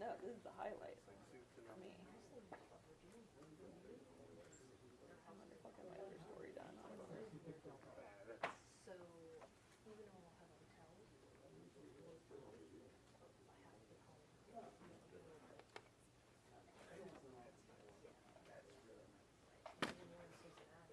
No, this is the highlight for me. I'm gonna fucking my other story done, honestly. So, even though I'll have a hotel, I have to get home. Even you're in Cincinnati.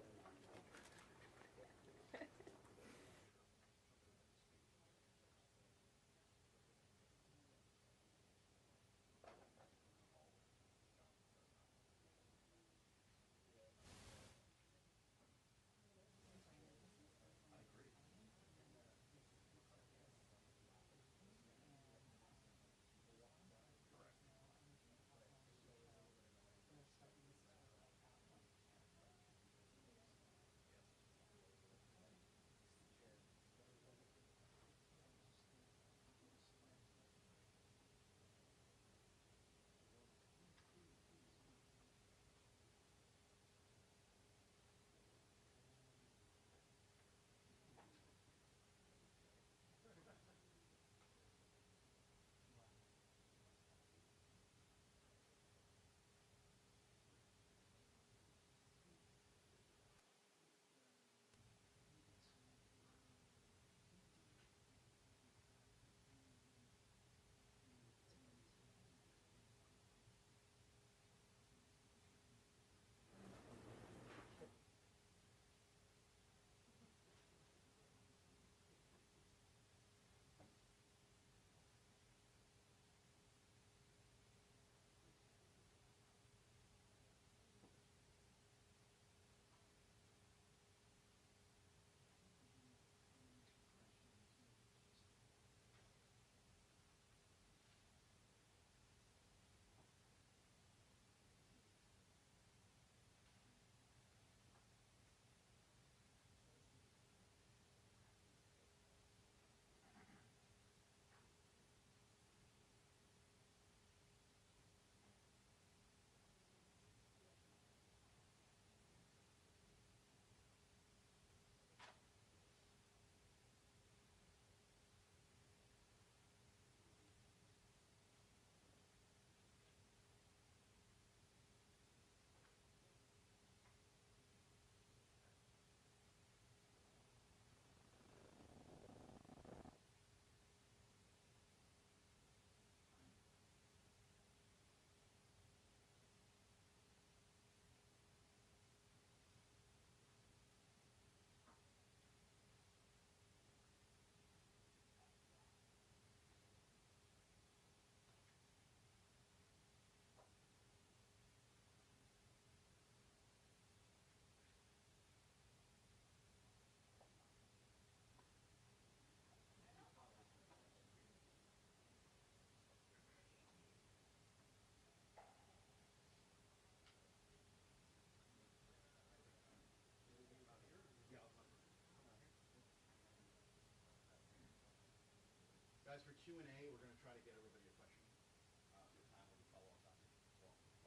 Guys, for Q&A, we're going to try to get everybody a question. Your time will be follow up after. Well, call you in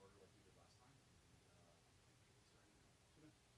order like we did last time. And, starting now. 2 minutes.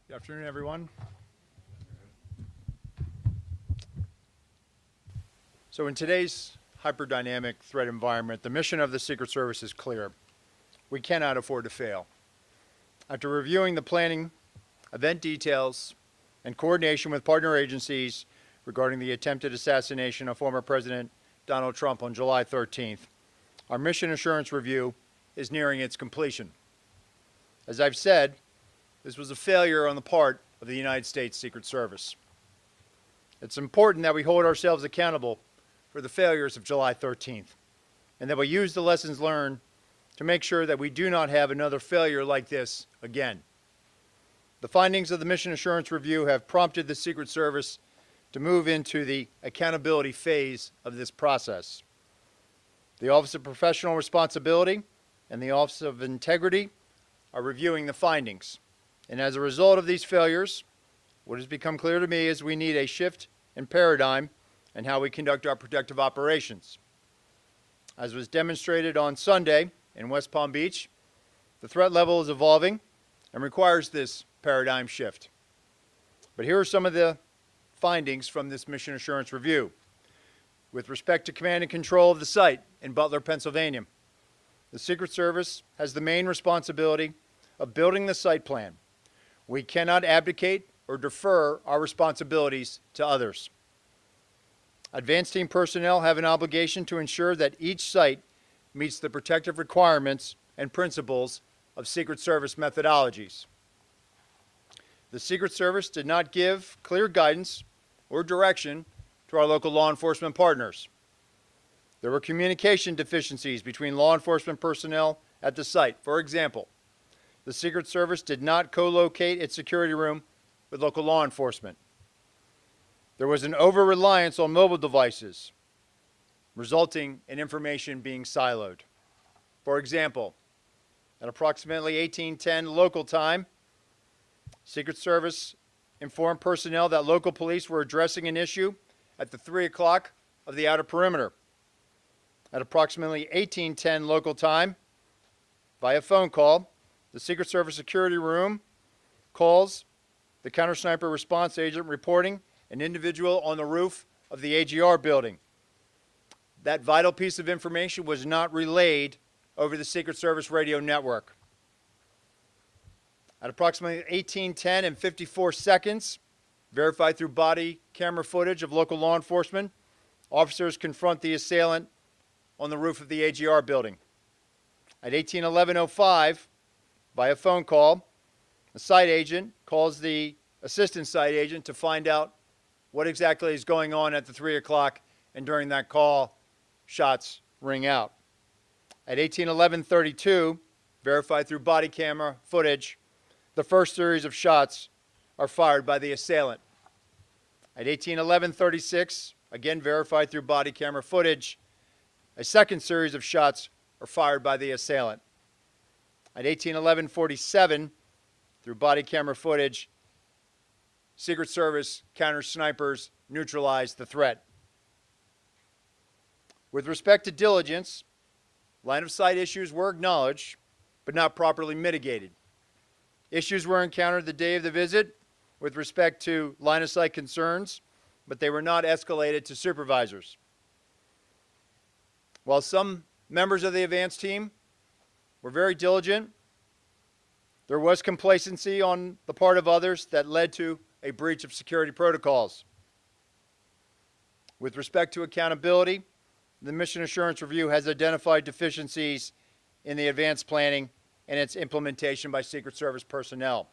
Good afternoon, everyone. So in today's hyperdynamic threat environment, the mission of the Secret Service is clear. We cannot afford to fail. After reviewing the planning, event details, and coordination with partner agencies regarding the attempted assassination of former President Donald Trump on July 13th, our mission assurance review is nearing its completion. As I've said, this was a failure on the part of the United States Secret Service. It's important that we hold ourselves accountable for the failures of July 13th, and that we use the lessons learned to make sure that we do not have another failure like this again. The findings of the Mission Assurance Review have prompted the Secret Service to move into the accountability phase of this process. The Office of Professional Responsibility and the Office of Integrity are reviewing the findings. And as a result of these failures, what has become clear to me is we need a shift in paradigm in how we conduct our protective operations. As was demonstrated on Sunday in West Palm Beach, the threat level is evolving and requires this paradigm shift. But here are some of the findings from this Mission Assurance Review. With respect to command and control of the site in Butler, Pennsylvania, the Secret Service has the main responsibility of building the site plan. We cannot abdicate or defer our responsibilities to others. Advanced team personnel have an obligation to ensure that each site meets the protective requirements and principles of Secret Service methodologies. The Secret Service did not give clear guidance or direction to our local law enforcement partners. There were communication deficiencies between law enforcement personnel at the site. For example, the Secret Service did not co-locate its security room with local law enforcement. There was an over-reliance on mobile devices, resulting in information being siloed. For example, at approximately 18:10 local time, Secret Service informed personnel that local police were addressing an issue at the 3 o'clock of the outer perimeter. At approximately 18:10 local time, via phone call, the Secret Service security room calls the counter-sniper response agent reporting an individual on the roof of the AGR building. That vital piece of information was not relayed over the Secret Service radio network. At approximately 18:10 and 54 seconds, verified through body camera footage of local law enforcement, officers confront the assailant on the roof of the AGR building. At 18:11:05, via phone call, the site agent calls the assistant site agent to find out what exactly is going on at the 3 o'clock, and during that call, shots ring out. At 18:11:32, verified through body camera footage, the first series of shots are fired by the assailant. At 18:11:36, again verified through body camera footage, a second series of shots are fired by the assailant. At 18:11:47, through body camera footage, Secret Service counter-snipers neutralized the threat. With respect to diligence, line-of-sight issues were acknowledged, but not properly mitigated. Issues were encountered the day of the visit with respect to line-of-sight concerns, but they were not escalated to supervisors. While some members of the advance team were very diligent, there was complacency on the part of others that led to a breach of security protocols. With respect to accountability, the Mission Assurance Review has identified deficiencies in the advanced planning and its implementation by Secret Service personnel.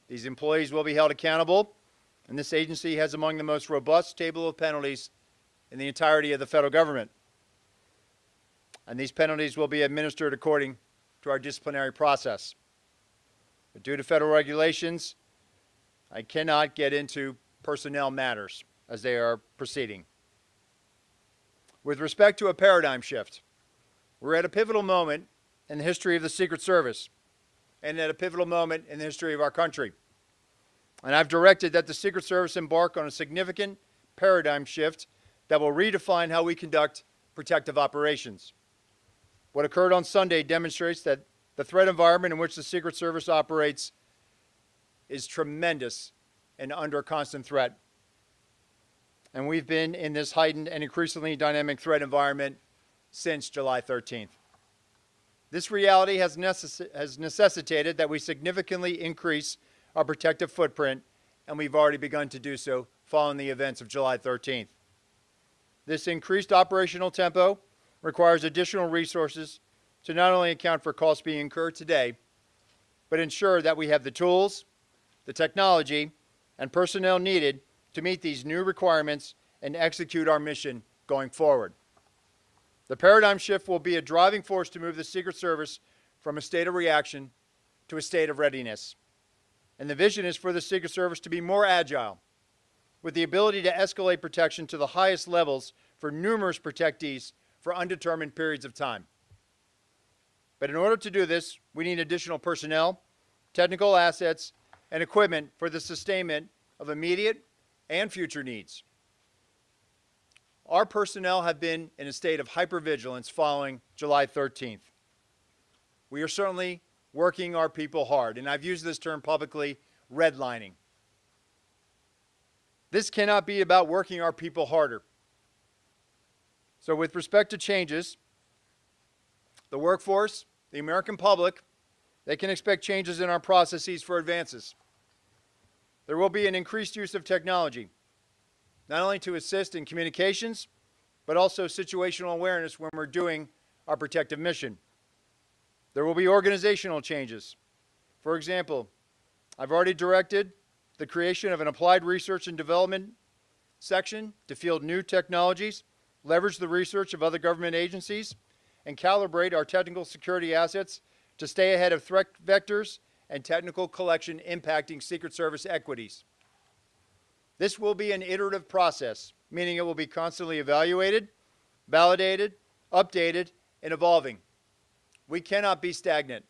These employees will be held accountable, and this agency has among the most robust table of penalties in the entirety of the federal government. And these penalties will be administered according to our disciplinary process. But due to federal regulations, I cannot get into personnel matters as they are proceeding. With respect to a paradigm shift, we're at a pivotal moment in the history of the Secret Service and at a pivotal moment in the history of our country. And I've directed that the Secret Service embark on a significant paradigm shift that will redefine how we conduct protective operations. What occurred on Sunday demonstrates that the threat environment in which the Secret Service operates is tremendous and under constant threat. And we've been in this heightened and increasingly dynamic threat environment since July 13th. This reality has necessitated that we significantly increase our protective footprint, and we've already begun to do so following the events of July 13th. This increased operational tempo requires additional resources to not only account for costs being incurred today, but ensure that we have the tools, the technology, and personnel needed to meet these new requirements and execute our mission going forward. The paradigm shift will be a driving force to move the Secret Service from a state of reaction to a state of readiness. And the vision is for the Secret Service to be more agile, with the ability to escalate protection to the highest levels for numerous protectees for undetermined periods of time. But in order to do this, we need additional personnel, technical assets, and equipment for the sustainment of immediate and future needs. Our personnel have been in a state of hypervigilance following July 13th. We are certainly working our people hard, and I've used this term publicly, redlining. This cannot be about working our people harder. So with respect to changes, the workforce, the American public, they can expect changes in our processes for advances. There will be an increased use of technology, not only to assist in communications, but also situational awareness when we're doing our protective mission. There will be organizational changes. For example, I've already directed the creation of an applied research and development section to field new technologies, leverage the research of other government agencies, and calibrate our technical security assets to stay ahead of threat vectors and technical collection impacting Secret Service equities. This will be an iterative process, meaning it will be constantly evaluated, validated, updated, and evolving. We cannot be stagnant.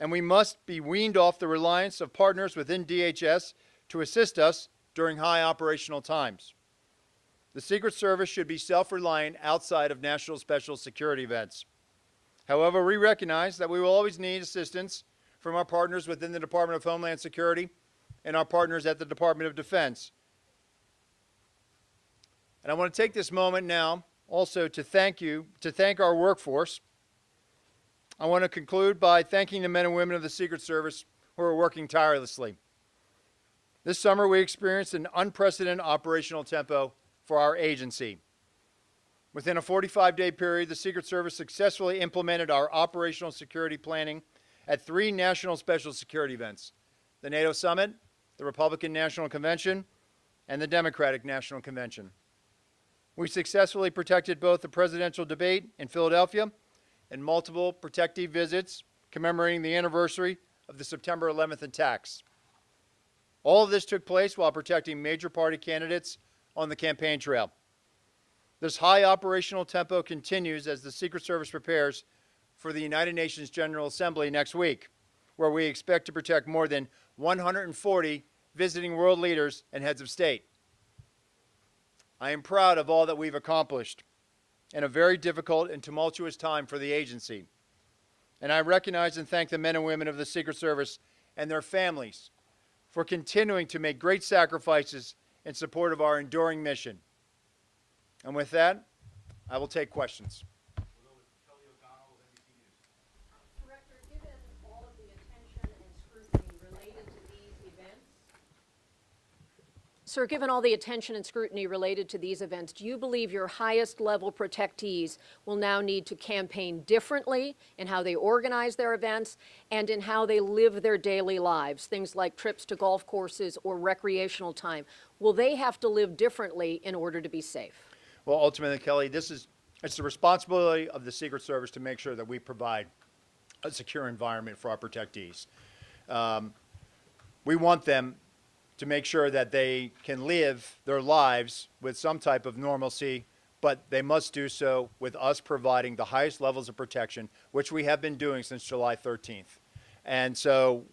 And we must be weaned off the reliance of partners within DHS to assist us during high operational times. The Secret Service should be self-reliant outside of national special security events. However, we recognize that we will always need assistance from our partners within the Department of Homeland Security and our partners at the Department of Defense. And I want to take this moment now also to thank our workforce. I want to conclude by thanking the men and women of the Secret Service who are working tirelessly. This summer, we experienced an unprecedented operational tempo for our agency. Within a 45-day period, the Secret Service successfully implemented our operational security planning at 3 national special security events: the NATO Summit, the Republican National Convention, and the Democratic National Convention. We successfully protected both the presidential debate in Philadelphia and multiple protective visits commemorating the anniversary of the September 11th attacks. All of this took place while protecting major party candidates on the campaign trail. This high operational tempo continues as the Secret Service prepares for the United Nations General Assembly next week, where we expect to protect more than 140 visiting world leaders and heads of state. I am proud of all that we've accomplished in a very difficult and tumultuous time for the agency. And I recognize and thank the men and women of the Secret Service and their families for continuing to make great sacrifices in support of our enduring mission. And with that, I will take questions. Director, given all of the attention and scrutiny related to these events, Sir, given all the attention and scrutiny related to these events, do you believe your highest level protectees will now need to campaign differently in how they organize their events and in how they live their daily lives, things like trips to golf courses or recreational time? Will they have to live differently in order to be safe? Well, ultimately, Kelly, it's the responsibility of the Secret Service to make sure that we provide a secure environment for our protectees. We want them to make sure that they can live their lives with some type of normalcy, but they must do so with us providing the highest levels of protection, which we have been doing since July 13th. And so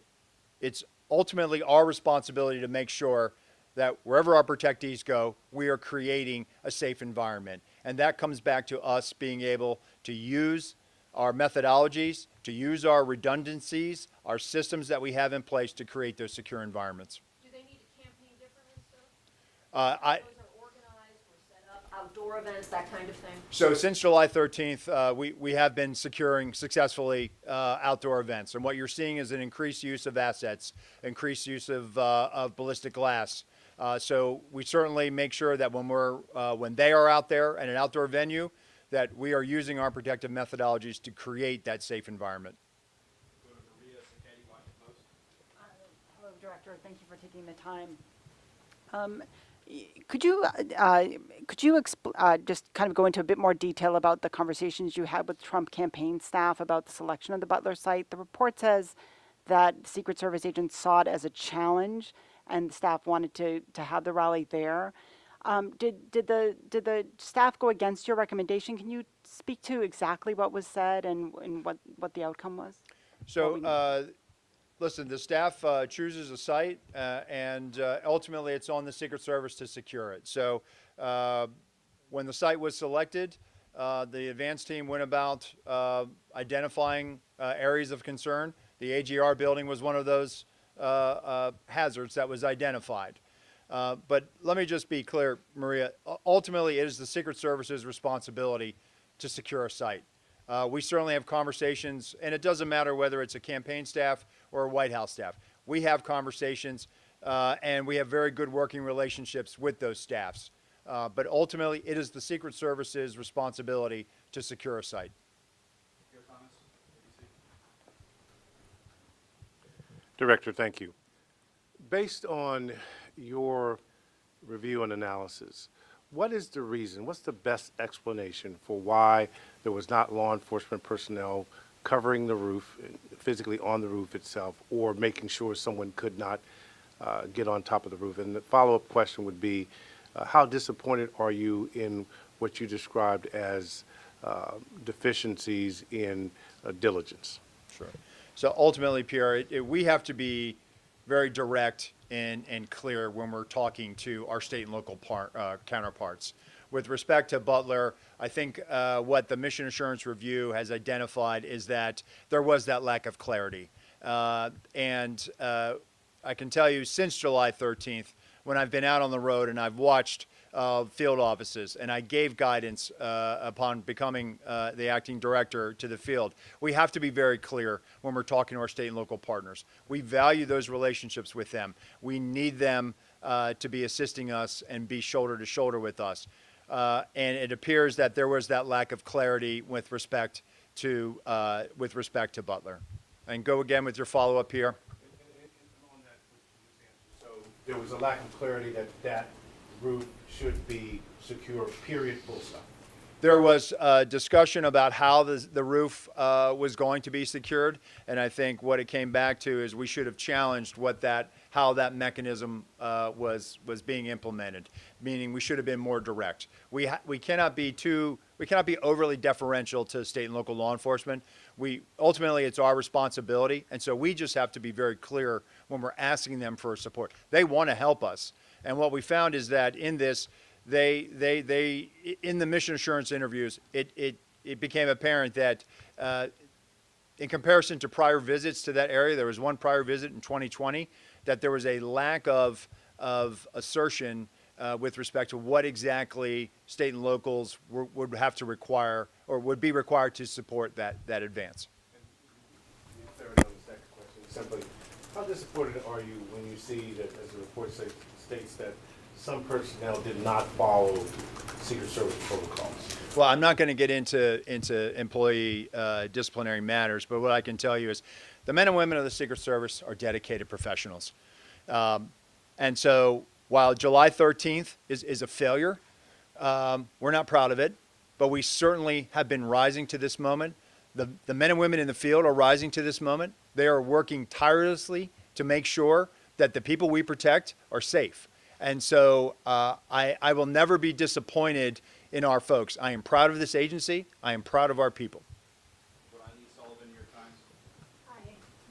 it's ultimately our responsibility to make sure that wherever our protectees go, we are creating a safe environment. And that comes back to us being able to use our methodologies to use our redundancies, our systems that we have in place to create those secure environments. Do they need to campaign differently and stuff? I, Those are organized or set up, outdoor events, that kind of thing? So since July 13th, we have been securing successfully outdoor events. And what you're seeing is an increased use of assets, increased use of ballistic glass. So we certainly make sure that when they are out there at an outdoor venue, that we are using our protective methodologies to create that safe environment. Hello, Director. Thank you for taking the time. Could you just kind of go into a bit more detail about the conversations you had with Trump campaign staff about the selection of the Butler site? The report says that Secret Service agents saw it as a challenge, and the staff wanted to have the rally there. Did the staff go against your recommendation? Can you speak to exactly what was said and what the outcome was? So, listen, the staff chooses a site, and ultimately it's on the Secret Service to secure it. So when the site was selected, the advance team went about identifying areas of concern. The AGR building was one of those hazards that was identified. But let me just be clear, Maria, ultimately it is the Secret Service's responsibility to secure a site. We certainly have conversations, and it doesn't matter whether it's a campaign staff or a White House staff. We have conversations, and we have very good working relationships with those staffs. But ultimately, it is the Secret Service's responsibility to secure a site. Director, thank you. Based on your review and analysis, what is the reason, what's the best explanation for why there was not law enforcement personnel covering the roof, physically on the roof itself, or making sure someone could not get on top of the roof? And the follow-up question would be, how disappointed are you in what you described as deficiencies in diligence? Sure. So ultimately, Pierre, we have to be very direct and clear when we're talking to our state and local counterparts. With respect to Butler, I think what the Mission Assurance Review has identified is that there was that lack of clarity. And I can tell you since July 13th, when I've been out on the road and I've watched field offices and I gave guidance upon becoming the acting director to the field, we have to be very clear when we're talking to our state and local partners. We value those relationships with them. We need them to be assisting us and be shoulder to shoulder with us. And it appears that there was that lack of clarity with respect to Butler. And go again with your follow-up here. So there was a lack of clarity that that roof should be secure, period, full stop. There was discussion about how the roof was going to be secured, and I think what it came back to is we should have challenged how that mechanism was being implemented. Meaning, we should have been more direct. We cannot be overly deferential to state and local law enforcement. Ultimately it's our responsibility, and so we just have to be very clear when we're asking them for support. They want to help us, and what we found is that in this. They in the mission assurance interviews, it became apparent that in comparison to prior visits to that area, there was one prior visit in 2020, that there was a lack of assertion with respect to what exactly state and locals would have to require or would be required to support that advance. Third on the second question, simply, how disappointed are you when you see that, as the report states that some personnel did not follow Secret Service protocols? Well, I'm not going to get into employee disciplinary matters, but what I can tell you is the men and women of the Secret Service are dedicated professionals. And so while July 13th is a failure, we're not proud of it, but we certainly have been rising to this moment. The men and women in the field are rising to this moment. They are working tirelessly to make sure that the people we protect are safe. And so I will never be disappointed in our folks. I am proud of this agency. I am proud of our people. Hi,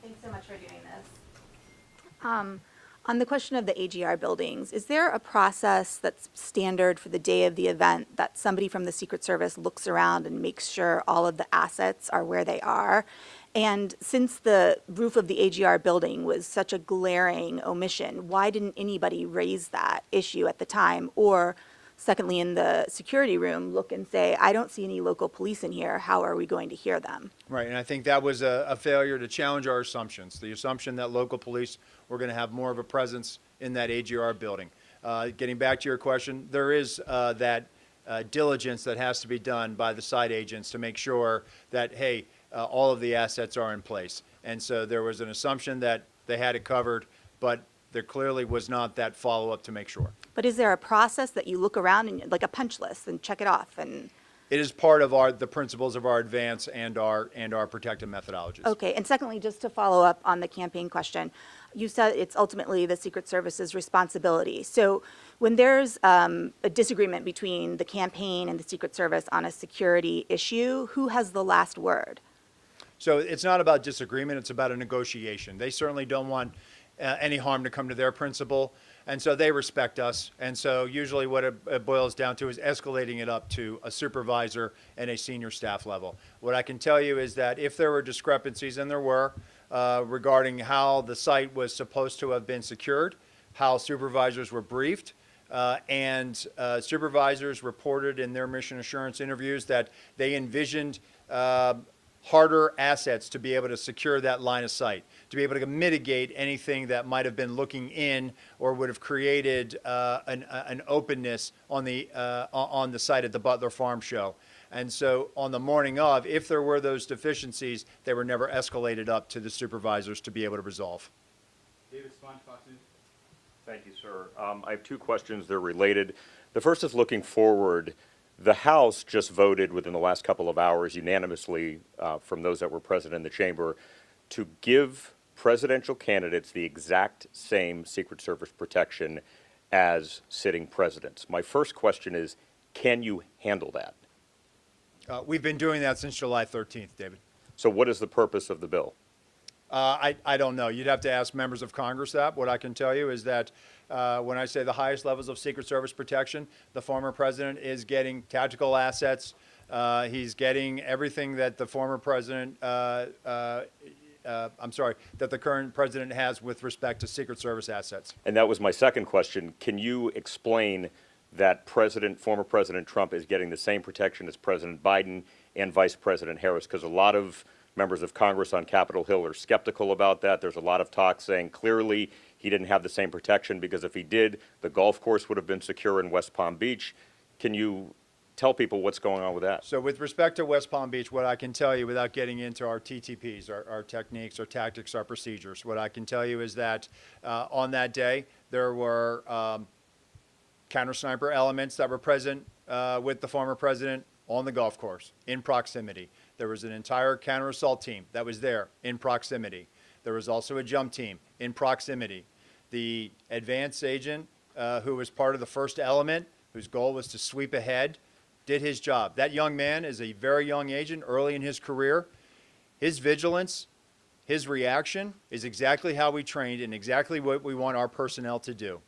thanks so much for doing this. On the question of the AGR buildings, is there a process that's standard for the day of the event that somebody from the Secret Service looks around and makes sure all of the assets are where they are? And since the roof of the AGR building was such a glaring omission, why didn't anybody raise that issue at the time? Or secondly, in the security room, look and say, I don't see any local police in here. How are we going to hear them? Right, and I think that was a failure to challenge our assumptions. The assumption that local police were going to have more of a presence in that AGR building. Getting back to your question, there is that diligence that has to be done by the site agents to make sure that, hey, all of the assets are in place. And so there was an assumption that they had it covered, but there clearly was not that follow-up to make sure. But is there a process that you look around and like a punch list and check it off? And It is part of the principles of our advance and our protective methodologies. okay, and secondly, just to follow up on the campaign question, you said it's ultimately the Secret Service's responsibility. So when there's a disagreement between the campaign and the Secret Service on a security issue, who has the last word? So it's not about disagreement, it's about a negotiation. They certainly don't want any harm to come to their principal, and so they respect us. And so usually what it boils down to is escalating it up to a supervisor and a senior staff level. What I can tell you is that if there were discrepancies, and there were, regarding how the site was supposed to have been secured, how supervisors were briefed, and supervisors reported in their mission assurance interviews that they envisioned harder assets to be able to secure that line of sight, to be able to mitigate anything that might have been looking in or would have created an openness on the site at the Butler Farm Show. And so on the morning of, if there were those deficiencies, they were never escalated up to the supervisors to be able to resolve. David Sponge, Fox News. Thank you, sir. I have two questions. They're related. The first is looking forward. The House just voted within the last couple of hours unanimously from those that were present in the chamber to give presidential candidates the exact same Secret Service protection as sitting presidents. My first question is, can you handle that? We've been doing that since July 13th, David. So what is the purpose of the bill? I don't know. You'd have to ask members of Congress that. What I can tell you is that when I say the highest levels of Secret Service protection, the former president is getting tactical assets. He's getting everything that the former president, that the current president has with respect to Secret Service assets. And that was my second question. Can you explain that former President Trump is getting the same protection as President Biden and Vice President Harris? Because a lot of members of Congress on Capitol Hill are skeptical about that. There's a lot of talk saying clearly he didn't have the same protection because if he did, the golf course would have been secure in West Palm Beach. Can you tell people what's going on with that? So with respect to West Palm Beach, what I can tell you without getting into our TTPs, our techniques, our tactics, our procedures, what I can tell you is that on that day, there were counter-sniper elements that were present with the former president on the golf course in proximity. There was an entire counter-assault team that was there in proximity. There was also a jump team in proximity. The advance agent who was part of the first element, whose goal was to sweep ahead, did his job. That young man is a very young agent, early in his career. His vigilance, his reaction is exactly how we trained and exactly what we want our personnel to do.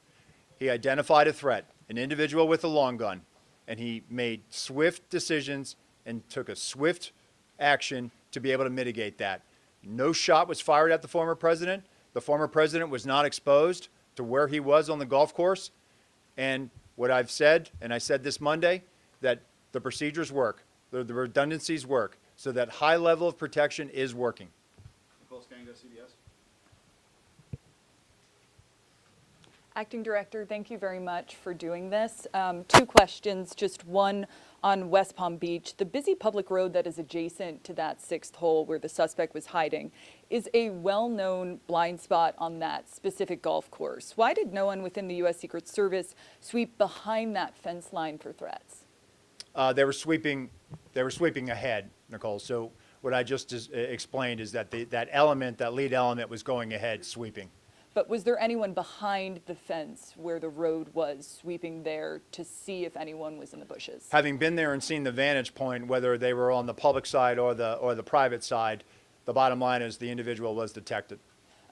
He identified a threat, an individual with a long gun, and he made swift decisions and took a swift action to be able to mitigate that. No shot was fired at the former president. The former president was not exposed to where he was on the golf course. And what I've said, and I said this Monday, that the procedures work, the redundancies work, so that high level of protection is working. Nicole Scango, CBS. Acting Director, thank you very much for doing this. Two questions, just one on West Palm Beach. The busy public road that is adjacent to that sixth hole where the suspect was hiding is a well-known blind spot on that specific golf course. Why did no one within the U.S. Secret Service sweep behind that fence line for threats? They were sweeping ahead, Nicole. So what I just explained is that that lead element was going ahead sweeping. But was there anyone behind the fence where the road was sweeping there to see if anyone was in the bushes? Having been there and seen the vantage point, whether they were on the public side or the private side, the bottom line is the individual was detected.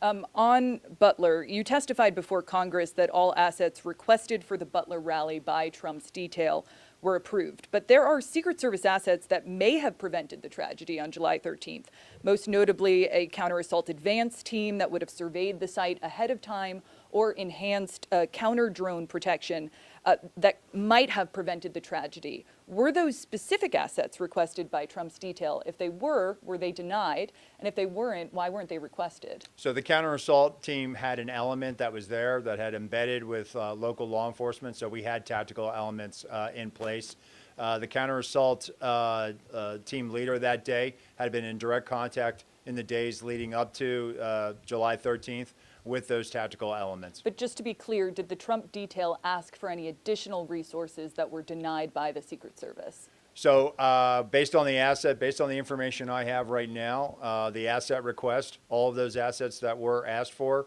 On Butler, you testified before Congress that all assets requested for the Butler rally by Trump's detail were approved. But there are Secret Service assets that may have prevented the tragedy on July 13th, most notably a counter-assault advance team that would have surveyed the site ahead of time or enhanced counter-drone protection that might have prevented the tragedy. Were those specific assets requested by Trump's detail? If they were they denied? And if they weren't, why weren't they requested? So the counter-assault team had an element that was there that had embedded with local law enforcement, so we had tactical elements in place. The counter-assault team leader that day had been in direct contact in the days leading up to July 13th with those tactical elements. But just to be clear, did the Trump detail ask for any additional resources that were denied by the Secret Service? So based on the information I have right now, the asset request, all of those assets that were asked for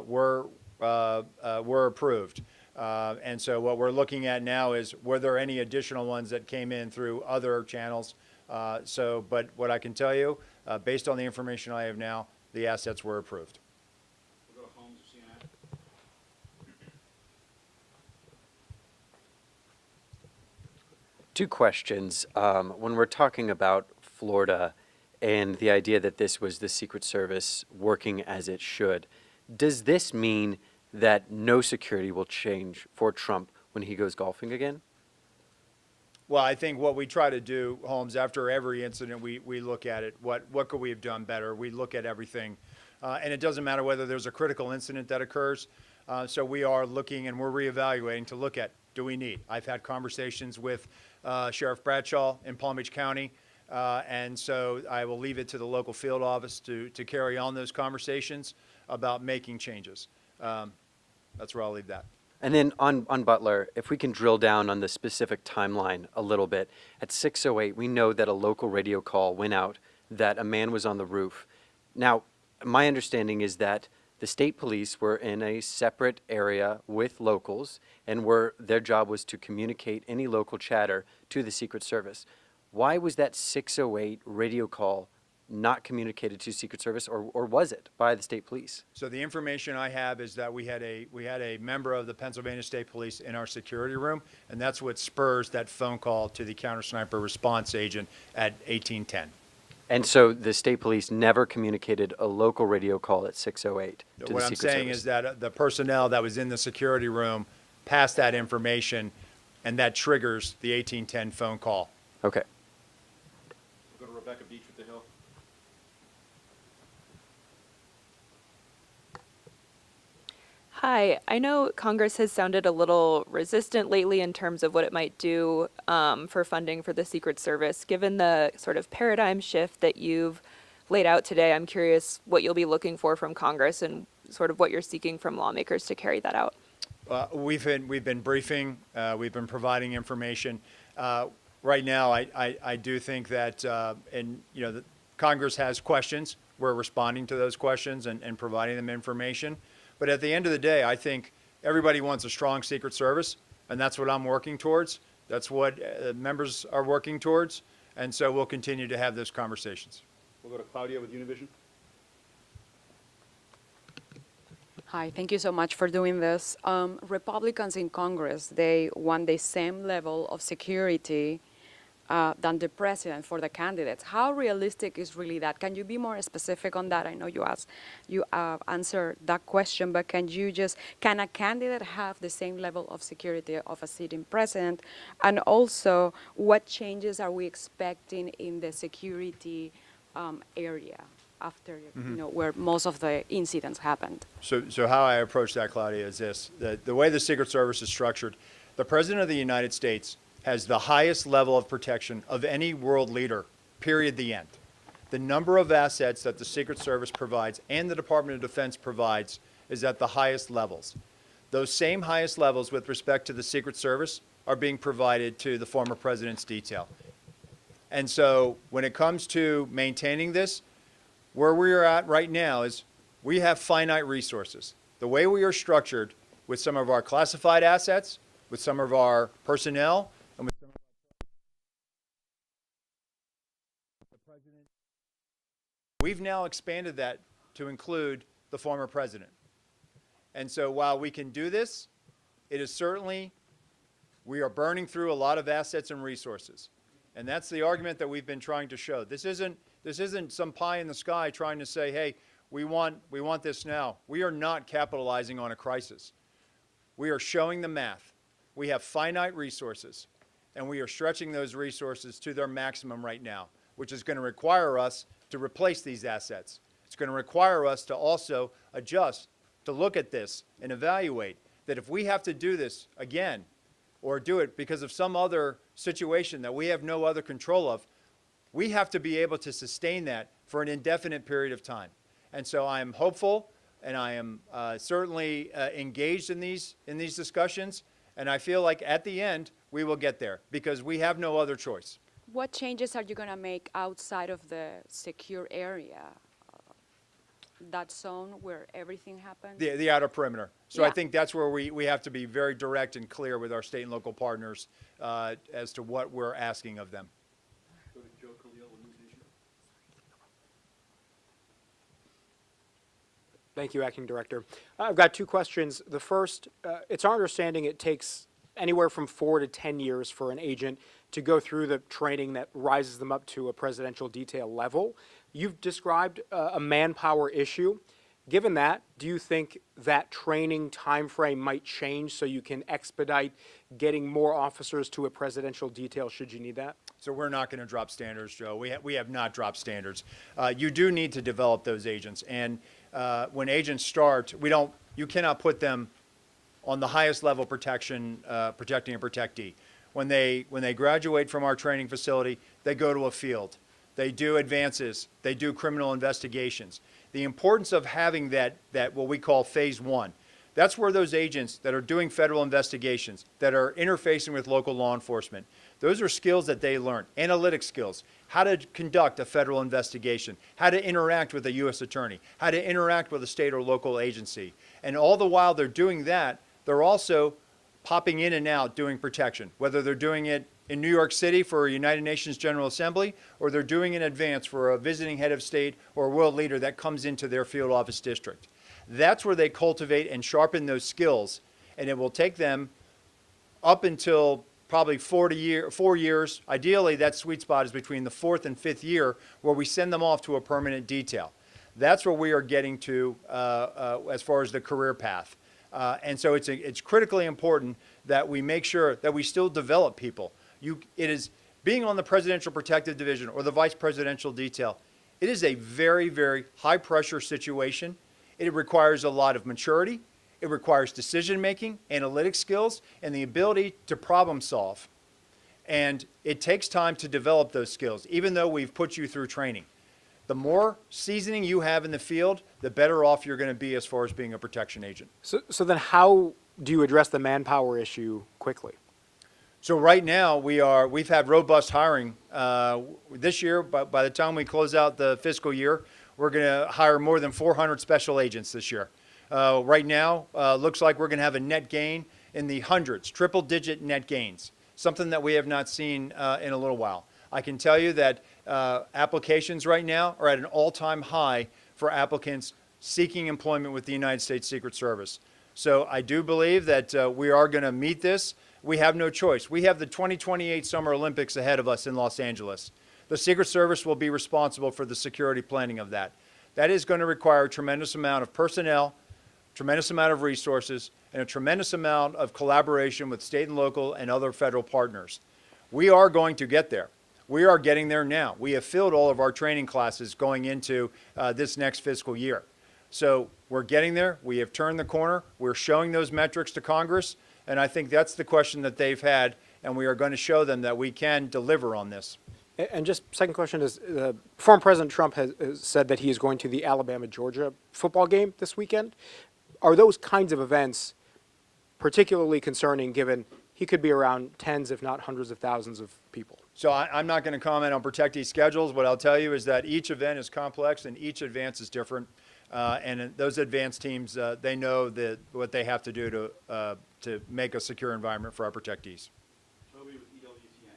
were approved. And so what we're looking at now is, were there any additional ones that came in through other channels? But what I can tell you, based on the information I have now, the assets were approved. We'll go to Holmes or CNN. Two questions. When we're talking about Florida and the idea that this was the Secret Service working as it should, does this mean that no security will change for Trump when he goes golfing again? Well, I think what we try to do, Holmes, after every incident, we look at it. What could we have done better? We look at everything. And it doesn't matter whether there's a critical incident that occurs. So we are looking and we're reevaluating to look at, do we need? I've had conversations with Sheriff Bradshaw in Palm Beach County. And so I will leave it to the local field office to carry on those conversations about making changes. That's where I'll leave that. And then on Butler, if we can drill down on the specific timeline a little bit, at 6:08, we know that a local radio call went out that a man was on the roof. Now, my understanding is that the state police were in a separate area with locals, and their job was to communicate any local chatter to the Secret Service. Why was that 6:08 radio call not communicated to Secret Service, or was it by the state police? So the information I have is that we had a member of the Pennsylvania State Police in our security room, and that's what spurs that phone call to the counter sniper response agent at 1810. And so the state police never communicated a local radio call at 6:08 to the What I'm Secret saying Service. is that the personnel that was in the security room passed that information, and that triggers the 1810 phone call. Okay. We'll go to Rebecca Beach with the Hill. Hi, I know Congress has sounded a little resistant lately in terms of what it might do for funding for the Secret Service. Given the sort of paradigm shift that you've laid out today, I'm curious what you'll be looking for from Congress and sort of what you're seeking from lawmakers to carry that out. We've been briefing, we've been providing information. Right now, I do think that, Congress has questions. We're responding to those questions and providing them information. But at the end of the day, I think everybody wants a strong Secret Service, and that's what I'm working towards. That's what members are working towards, and so we'll continue to have those conversations. We'll go to Claudia with Univision. Hi, thank you so much for doing this. Republicans in Congress, they want the same level of security than the president for the candidates. How realistic is really that? Can you be more specific on that? I know you answered that question, but can a candidate have the same level of security of a sitting president? And also, what changes are we expecting in the security area after, where most of the incidents happened? So how I approach that, Claudia, is this. The way the Secret Service is structured, the President of the United States has the highest level of protection of any world leader, period, the end. The number of assets that the Secret Service provides and the Department of Defense provides is at the highest levels. Those same highest levels with respect to the Secret Service are being provided to the former president's detail. And so when it comes to maintaining this, where we are at right now is we have finite resources. The way we are structured with some of our classified assets, with some of our personnel, and with some of the president, we've now expanded that to include the former president. And so while we can do this, it is certainly, we are burning through a lot of assets and resources. And that's the argument that we've been trying to show. This isn't some pie in the sky trying to say, hey, we want this now. We are not capitalizing on a crisis. We are showing the math. We have finite resources, and we are stretching those resources to their maximum right now, which is going to require us to replace these assets. It's going to require us to also adjust, to look at this and evaluate that if we have to do this again, or do it because of some other situation that we have no other control of, we have to be able to sustain that for an indefinite period of time. And so I am hopeful, and I am certainly engaged in these discussions, and I feel like at the end we will get there because we have no other choice. What changes are you going to make outside of the secure area? That zone where everything happens? The outer perimeter. So I Yeah. think that's where we have to be very direct and clear with our state and local partners as to what we're asking of them. Go to Joe Khalil with News Nation. Thank you, Acting Director. I've got two questions. The first, it's our understanding it takes anywhere from 4 to 10 years for an agent to go through the training that rises them up to a presidential detail level. You've described a manpower issue. Given that, do you think that training timeframe might change so you can expedite getting more officers to a presidential detail should you need that? So we're not going to drop standards, Joe. We have not dropped standards. You do need to develop those agents, and when agents start, you cannot put them on the highest level protection, protecting a protectee. When they graduate from our training facility, they go to a field. They do advances. They do criminal investigations. The importance of having that what we call phase one, that's where those agents that are doing federal investigations, that are interfacing with local law enforcement, those are skills that they learn. Analytic skills, how to conduct a federal investigation, how to interact with a U.S. attorney, how to interact with a state or local agency. And all the while they're doing that, they're also popping in and out doing protection, whether they're doing it in New York City for a United Nations General Assembly, or they're doing in advance for a visiting head of state or a world leader that comes into their field office district. That's where they cultivate and sharpen those skills, and it will take them up until probably 4 years. Ideally, that sweet spot is between the 4th and 5th year where we send them off to a permanent detail. That's where we are getting to as far as the career path. And so it's critically important that we make sure that we still develop people. It is being on the Presidential Protective Division or the Vice Presidential Detail. It is a very, very high pressure situation. It requires a lot of maturity. It requires decision making, analytic skills, and the ability to problem solve. And it takes time to develop those skills, even though we've put you through training. The more seasoning you have in the field, the better off you're going to be as far as being a protection agent. So then how do you address the manpower issue quickly? So right now we've had robust hiring. This year, by the time we close out the fiscal year, we're going to hire more than 400 special agents this year. Right now, looks like we're going to have a net gain in the hundreds, triple-digit net gains, something that we have not seen in a little while. I can tell you that applications right now are at an all-time high for applicants seeking employment with the United States Secret Service. So I do believe that we are going to meet this. We have no choice. We have the 2028 Summer Olympics ahead of us in Los Angeles. The Secret Service will be responsible for the security planning of that. That is going to require a tremendous amount of personnel, tremendous amount of resources, and a tremendous amount of collaboration with state and local and other federal partners. We are going to get there. We are getting there now. We have filled all of our training classes going into this next fiscal year. So we're getting there. We have turned the corner. We're showing those metrics to Congress, and I think that's the question that they've had, and we are going to show them that we can deliver on this. And just second question is, former President Trump has said that he is going to the Alabama-Georgia football game this weekend. Are those kinds of events particularly concerning given he could be around tens, if not hundreds of thousands of people? So I'm not going to comment on protectee schedules. What I'll tell you is that each event is complex and each advance is different. And those advance teams, they know what they have to do to make a secure environment for our protectees. Toby with EWTN.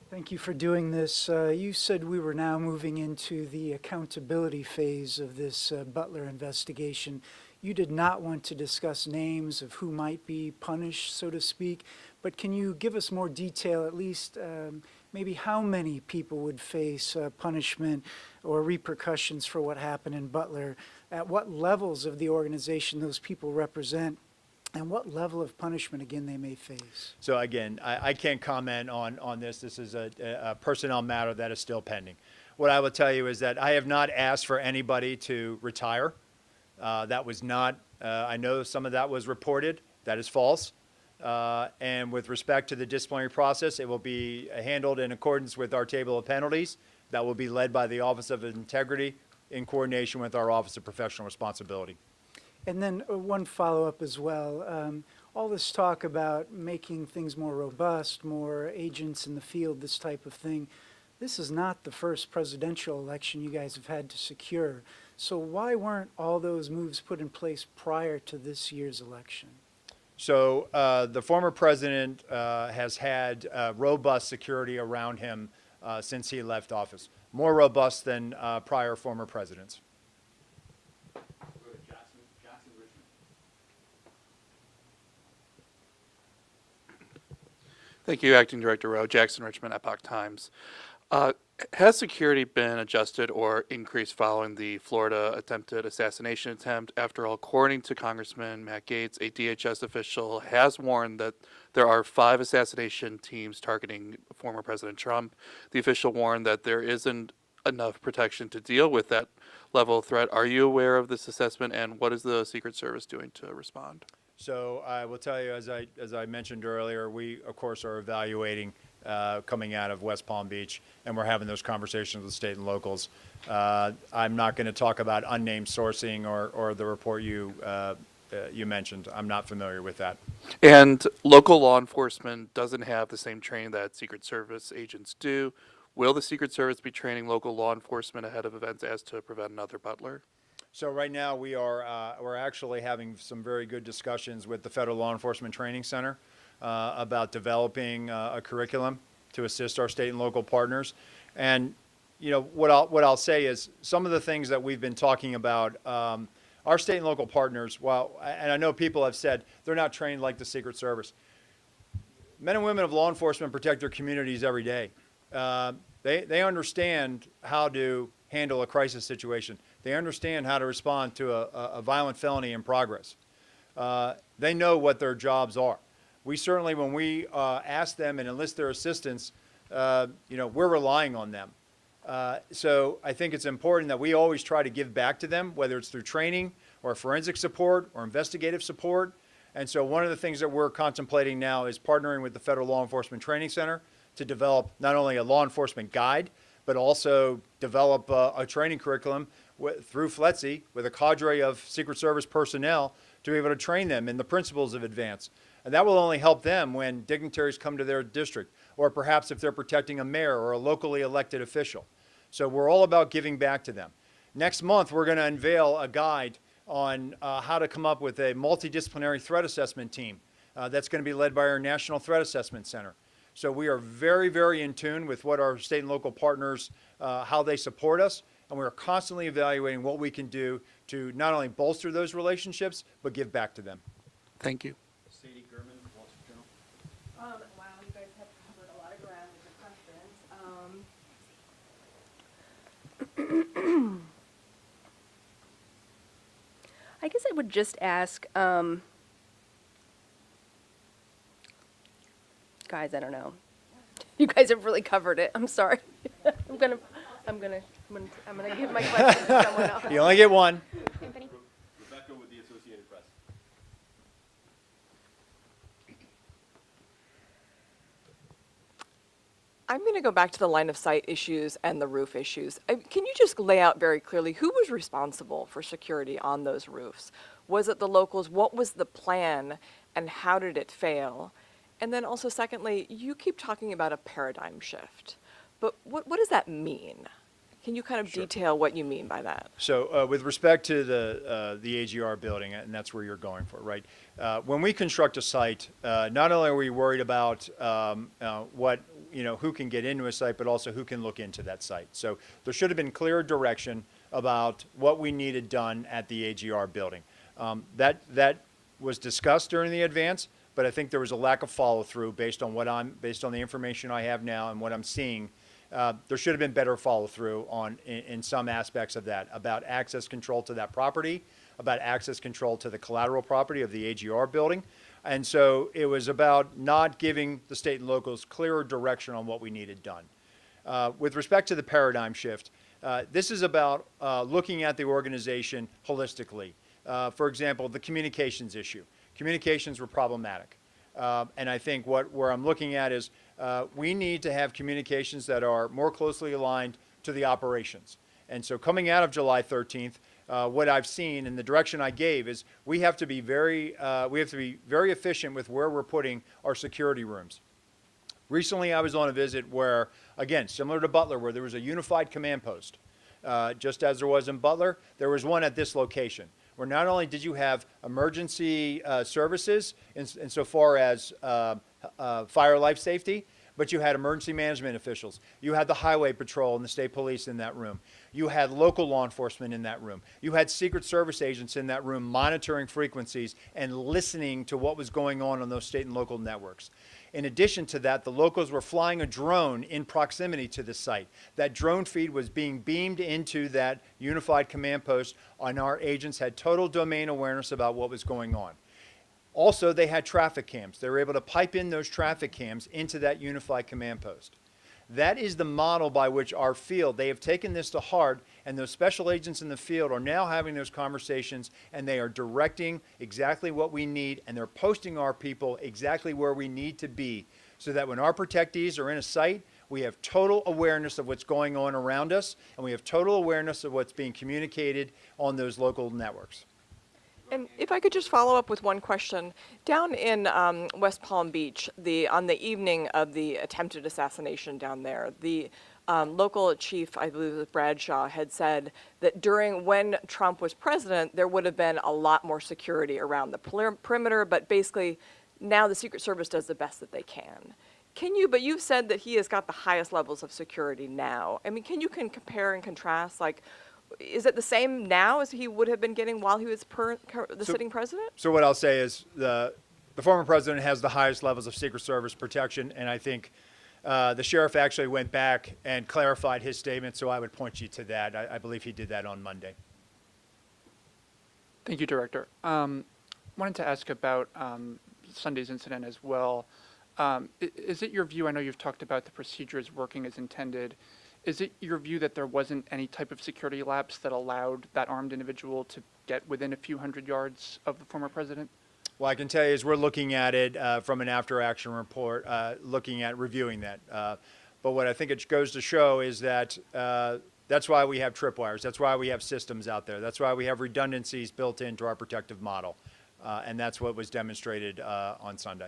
Thank you for doing this. You said we were now moving into the accountability phase of this Butler investigation. You did not want to discuss names of who might be punished, so to speak, but can you give us more detail, at least maybe how many people would face punishment or repercussions for what happened in Butler, at what levels of the organization those people represent, and what level of punishment, again, they may face? So again, I can't comment on this. This is a personnel matter that is still pending. What I will tell you is that I have not asked for anybody to retire. That was not, I know some of that was reported. That is false. And with respect to the disciplinary process, it will be handled in accordance with our table of penalties. That will be led by the Office of Integrity in coordination with our Office of Professional Responsibility. And then one follow-up as well. All this talk about making things more robust, more agents in the field, this type of thing, this is not the first presidential election you guys have had to secure. So why weren't all those moves put in place prior to this year's election? So the former president has had robust security around him since he left office, more robust than prior former presidents. Go to Jackson Richmond. Thank you, Acting Director Rowe. Jackson Richmond, Epoch Times. Has security been adjusted or increased following the Florida attempted assassination attempt? After all, according to Congressman Matt Gaetz, a DHS official has warned that there are 5 assassination teams targeting former President Trump. The official warned that there isn't enough protection to deal with that level of threat. Are you aware of this assessment, and what is the Secret Service doing to respond? So I will tell you, as I mentioned earlier, we, of course, are evaluating coming out of West Palm Beach, and we're having those conversations with state and locals. I'm not going to talk about unnamed sourcing or the report you mentioned. I'm not familiar with that. And local law enforcement doesn't have the same training that Secret Service agents do. Will the Secret Service be training local law enforcement ahead of events as to prevent another Butler? So right now we're actually having some very good discussions with the Federal Law Enforcement Training Center about developing a curriculum to assist our state and local partners. And you know what I'll say is some of the things that we've been talking about. Our state and local partners, and I know people have said they're not trained like the Secret Service. Men and women of law enforcement protect their communities every day. They understand how to handle a crisis situation. They understand how to respond to a violent felony in progress. They know what their jobs are. We certainly, when we ask them and enlist their assistance, we're relying on them. So I think it's important that we always try to give back to them, whether it's through training or forensic support or investigative support. And so one of the things that we're contemplating now is partnering with the Federal Law Enforcement Training Center to develop not only a law enforcement guide, but also develop a training curriculum through FLETC with a cadre of Secret Service personnel to be able to train them in the principles of advance. And that will only help them when dignitaries come to their district, or perhaps if they're protecting a mayor or a locally elected official. So we're all about giving back to them. Next month, we're going to unveil a guide on how to come up with a multidisciplinary threat assessment team that's going to be led by our National Threat Assessment Center. So we are very, very in tune with what our state and local partners, how they support us, and we are constantly evaluating what we can do to not only bolster those relationships, but give back to them. Thank you. Sadie Gurman, Wall Street Journal. Wow, you guys have covered a lot of ground with the questions. I guess I would just ask, guys, I don't know. You guys have really covered it. I'm sorry. I'm gonna give my question to someone else. You only get one. Rebecca with the Associated Press. I'm going to go back to the line of sight issues and the roof issues. Can you just lay out very clearly who was responsible for security on those roofs? Was it the locals? What was the plan and how did it fail? And then also secondly, you keep talking about a paradigm shift, but what does that mean? Can you kind of detail what you mean by that? So with respect to the AGR building, and that's where you're going for, right? When we construct a site, not only are we worried about who can get into a site, but also who can look into that site. So there should have been clear direction about what we needed done at the AGR building. That was discussed during the advance, but I think there was a lack of follow through based on the information I have now and what I'm seeing. There should have been better follow through in some aspects of that, about access control to that property, about access control to the collateral property of the AGR building. And so it was about not giving the state and locals clearer direction on what we needed done. With respect to the paradigm shift, this is about looking at the organization holistically. For example, the communications issue. Communications were problematic. And I think where I'm looking at is we need to have communications that are more closely aligned to the operations. And so coming out of July 13th, what I've seen and the direction I gave is we have to be very efficient with where we're putting our security rooms. Recently, I was on a visit where, again, similar to Butler, where there was a unified command post. Just as there was in Butler, there was one at this location, where not only did you have emergency services insofar as fire life safety, but you had emergency management officials. You had the highway patrol and the state police in that room. You had local law enforcement in that room. You had Secret Service agents in that room monitoring frequencies and listening to what was going on those state and local networks. In addition to that, the locals were flying a drone in proximity to the site. That drone feed was being beamed into that unified command post, and our agents had total domain awareness about what was going on. Also, they had traffic cams. They were able to pipe in those traffic cams into that unified command post. That is the model by which our field, they have taken this to heart, and those special agents in the field are now having those conversations, and they are directing exactly what we need, and they're posting our people exactly where we need to be, so that when our protectees are in a site, we have total awareness of what's going on around us, and we have total awareness of what's being communicated on those local networks. And if I could just follow up with one question. Down in West Palm Beach, on the evening of the attempted assassination down there, the local chief, I believe it was Bradshaw, had said that when Trump was president, there would have been a lot more security around the perimeter, but basically now the Secret Service does the best that they can. But you've said that he has got the highest levels of security now. I mean, can you compare and contrast, like, is it the same now as he would have been getting while he was the sitting president? So what I'll say is the former president has the highest levels of Secret Service protection, and I think the sheriff actually went back and clarified his statement, so I would point you to that. I believe he did that on Monday. Thank you, Director. Wanted to ask about Sunday's incident as well. Is it your view, I know you've talked about the procedures working as intended, is it your view that there wasn't any type of security lapse that allowed that armed individual to get within a few hundred yards of the former president? Well, I can tell you is we're looking at it from an after-action report, looking at reviewing that. But what I think it goes to show is that that's why we have tripwires. That's why we have systems out there. That's why we have redundancies built into our protective model. And that's what was demonstrated on Sunday.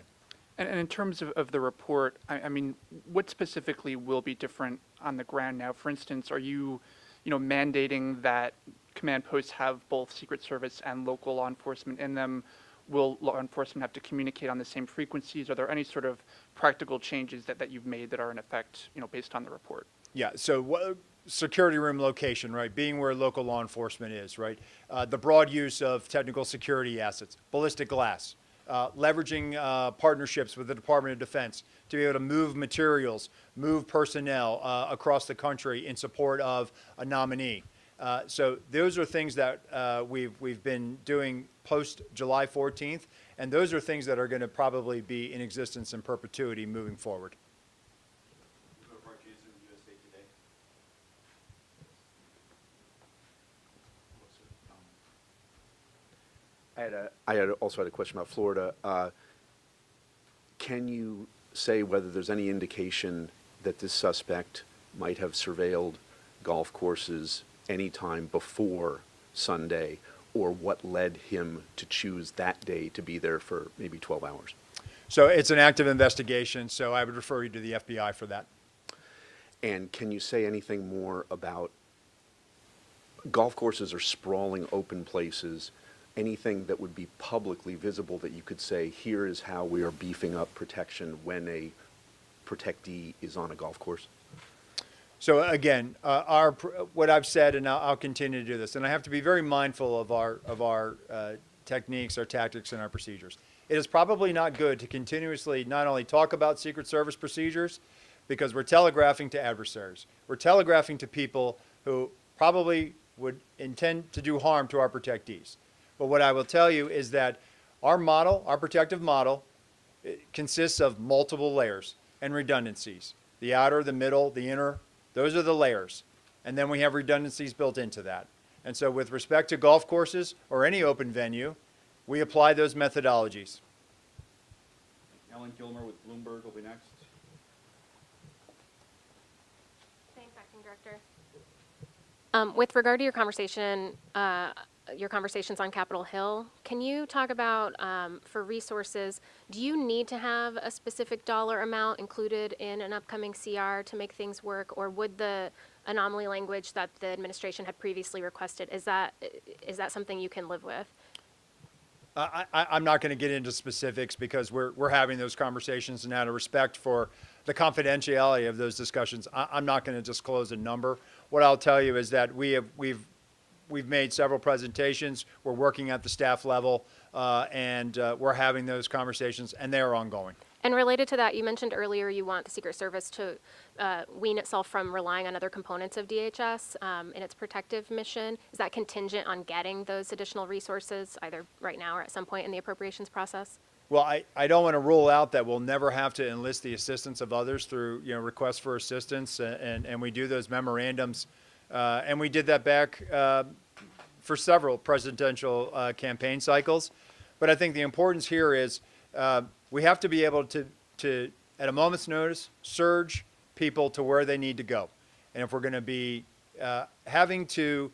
And in terms of the report, I mean, what specifically will be different on the ground now? For instance, are you mandating that command posts have both Secret Service and local law enforcement in them? Will law enforcement have to communicate on the same frequencies? Are there any sort of practical changes that you've made that are in effect, based on the report? Yeah, so security room location, right, being where local law enforcement is, right? The broad use of technical security assets, ballistic glass, leveraging partnerships with the Department of Defense to be able to move materials, move personnel across the country in support of a nominee. So those are things that we've been doing post July 14th, and those are things that are going to probably be in existence in perpetuity moving forward. I also had a question about Florida. Can you say whether there's any indication that this suspect might have surveilled golf courses any time before Sunday, or what led him to choose that day to be there for maybe 12 hours? So it's an active investigation, so I would refer you to the FBI for that. And can you say anything more about golf courses or sprawling open places? Anything that would be publicly visible that you could say, here is how we are beefing up protection when a protectee is on a golf course? So again, what I've said, and I'll continue to do this, and I have to be very mindful of our techniques, our tactics, and our procedures. It is probably not good to continuously not only talk about Secret Service procedures, because we're telegraphing to adversaries. We're telegraphing to people who probably would intend to do harm to our protectees. But what I will tell you is that our model, our protective model, consists of multiple layers and redundancies. The outer, the middle, the inner, those are the layers. And then we have redundancies built into that. And so with respect to golf courses or any open venue, we apply those methodologies. Ellen Gilmer with Bloomberg will be next. Thanks, Acting Director. With regard to your conversations on Capitol Hill, can you talk about, for resources, do you need to have a specific dollar amount included in an upcoming CR to make things work, or would the anomaly language that the administration had previously requested, is that something you can live with? I'm not going to get into specifics because we're having those conversations, and out of respect for the confidentiality of those discussions, I'm not going to disclose a number. What I'll tell you is that we've made several presentations. We're working at the staff level, and we're having those conversations, and they're ongoing. And related to that, you mentioned earlier you want the Secret Service to wean itself from relying on other components of DHS in its protective mission. Is that contingent on getting those additional resources, either right now or at some point in the appropriations process? Well, I don't want to rule out that we'll never have to enlist the assistance of others through requests for assistance, and we do those memorandums, and we did that back for several presidential campaign cycles. But I think the importance here is we have to be able to, at a moment's notice, surge people to where they need to go. And if we're going to be having to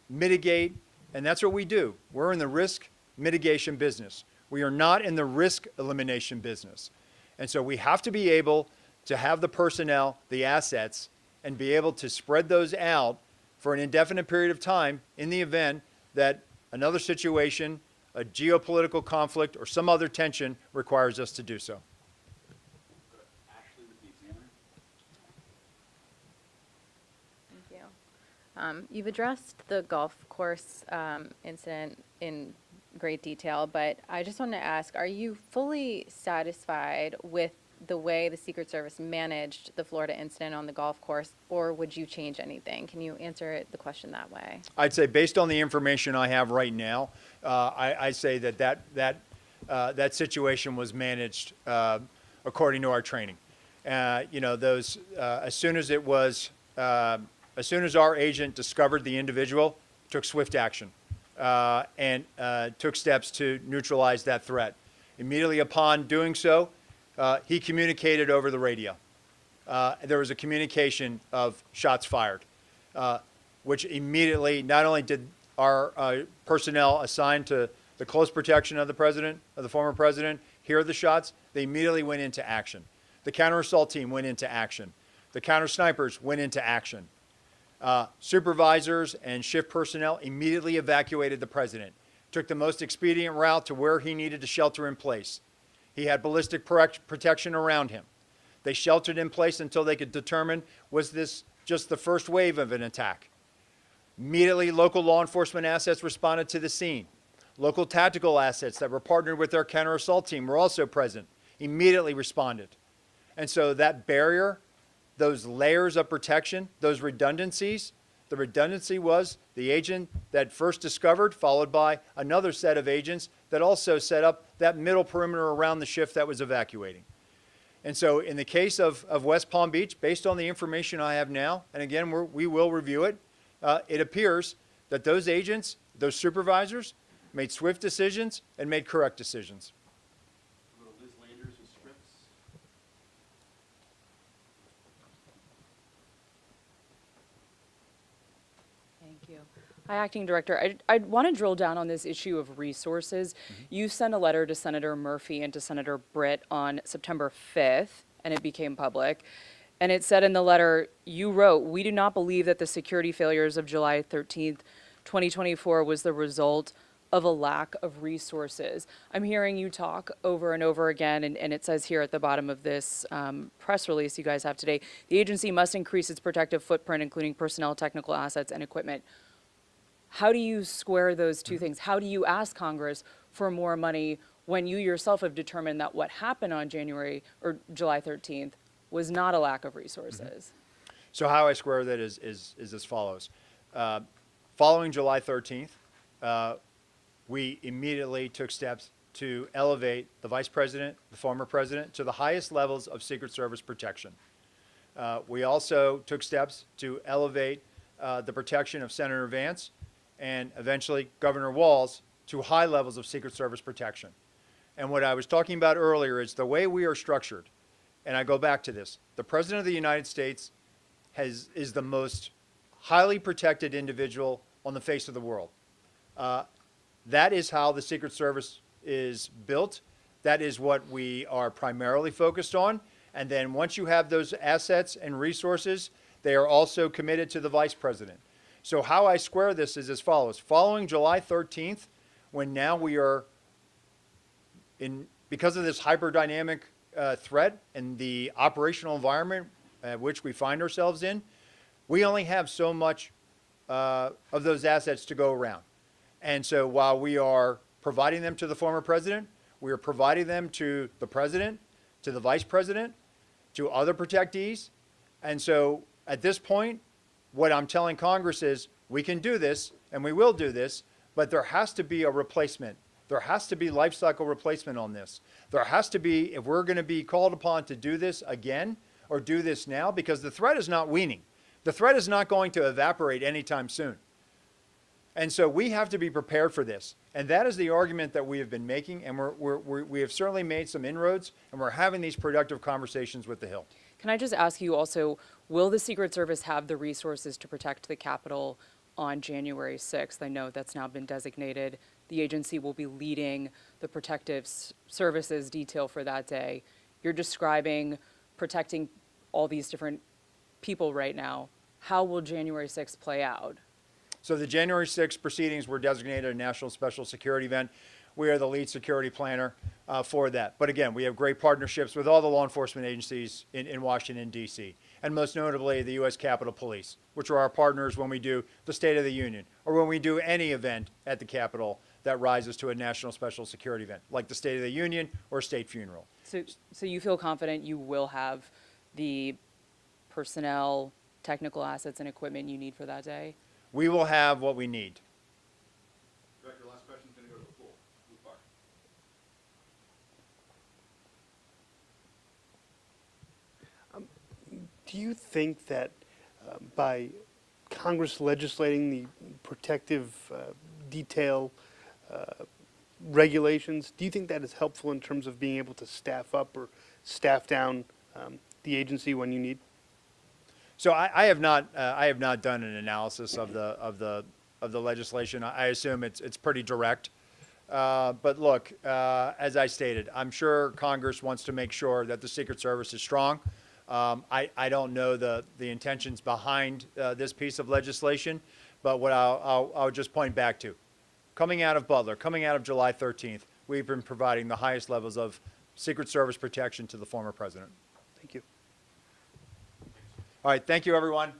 mitigate, and that's what we do. We're in the risk mitigation business. We are not in the risk elimination business. And so we have to be able to have the personnel, the assets, and be able to spread those out for an indefinite period of time in the event that another situation, a geopolitical conflict, or some other tension requires us to do so. Ashley with the Examiner. Thank you. You've addressed the golf course incident in great detail, but I just want to ask, are you fully satisfied with the way the Secret Service managed the Florida incident on the golf course, or would you change anything? Can you answer the question that way? I'd say based on the information I have right now, I say that situation was managed according to our training. As soon as our agent discovered the individual, took swift action and took steps to neutralize that threat. Immediately upon doing so, he communicated over the radio. There was a communication of shots fired, which immediately, not only did our personnel assigned to the close protection of the president, of the former president, hear the shots, they immediately went into action. The counter-assault team went into action. The counter-snipers went into action. Supervisors and shift personnel immediately evacuated the president, took the most expedient route to where he needed to shelter in place. He had ballistic protection around him. They sheltered in place until they could determine, was this just the first wave of an attack? Immediately, local law enforcement assets responded to the scene. Local tactical assets that were partnered with our counter-assault team were also present, immediately responded. And so that barrier, those layers of protection, those redundancies, the redundancy was the agent that first discovered, followed by another set of agents that also set up that middle perimeter around the shift that was evacuating. And so in the case of West Palm Beach, based on the information I have now, and again, we will review it, it appears that those agents, those supervisors, made swift decisions and made correct decisions. We'll go to Liz Landers with Scripps. Thank you. Hi, Acting Director. I want to drill down on this issue of resources. You sent a letter to Senator Murphy and to Senator Britt on September 5th, and it became public. And it said in the letter, you wrote, "We do not believe that the security failures of July 13th, 2024 was the result of a lack of resources. I'm hearing you talk over and over again, and it says here at the bottom of this press release you guys have today, the agency must increase its protective footprint, including personnel, technical assets, and equipment. How do you square those two things? How do you ask Congress for more money when you yourself have determined that what happened on July 13th was not a lack of resources? So how I square that is as follows. Following July 13th, we immediately took steps to elevate the vice president, the former president, to the highest levels of Secret Service protection. We also took steps to elevate the protection of Senator Vance and eventually Governor Walz to high levels of Secret Service protection. And what I was talking about earlier is the way we are structured, and I go back to this, the President of the United States is the most highly protected individual on the face of the world. That is how the Secret Service is built. That is what we are primarily focused on. And then once you have those assets and resources, they are also committed to the vice president. So how I square this is as follows. Following July 13th, when now we are because of this hyperdynamic threat and the operational environment which we find ourselves in, we only have so much of those assets to go around. And so while we are providing them to the former president, we are providing them to the president, to the vice president, to other protectees. And so at this point, what I'm telling Congress is we can do this and we will do this, but there has to be a replacement. There has to be life cycle replacement on this. There has to be, if we're going to be called upon to do this again or do this now, because the threat is not waning. The threat is not going to evaporate anytime soon. And so we have to be prepared for this. And that is the argument that we have been making, and we have certainly made some inroads, and we're having these productive conversations with the Hill. Can I just ask you also, will the Secret Service have the resources to protect the Capitol on January 6th? I know that's now been designated. The agency will be leading the protective services detail for that day. You're describing protecting all these different people right now. How will January 6th play out? So the January 6th proceedings were designated a national special security event. We are the lead security planner for that. But again, we have great partnerships with all the law enforcement agencies in Washington, D.C., and most notably the U.S. Capitol Police, which are our partners when we do the State of the Union or when we do any event at the Capitol that rises to a national special security event, like the State of the Union or state funeral. So you feel confident you will have the personnel, technical assets, and equipment you need for that day? We will have what we need. Director, last question is going to go to the pool. Blue Park. Do you think that by Congress legislating the protective detail regulations, do you think that is helpful in terms of being able to staff up or staff down the agency when you need? So I have not done an analysis of the legislation. I assume it's pretty direct. But look, as I stated, I'm sure Congress wants to make sure that the Secret Service is strong. I don't know the intentions behind this piece of legislation, but what I'll just point back to, coming out of Butler, coming out of July 13th, we've been providing the highest levels of Secret Service protection to the former president. Thank you. All right, thank you, everyone.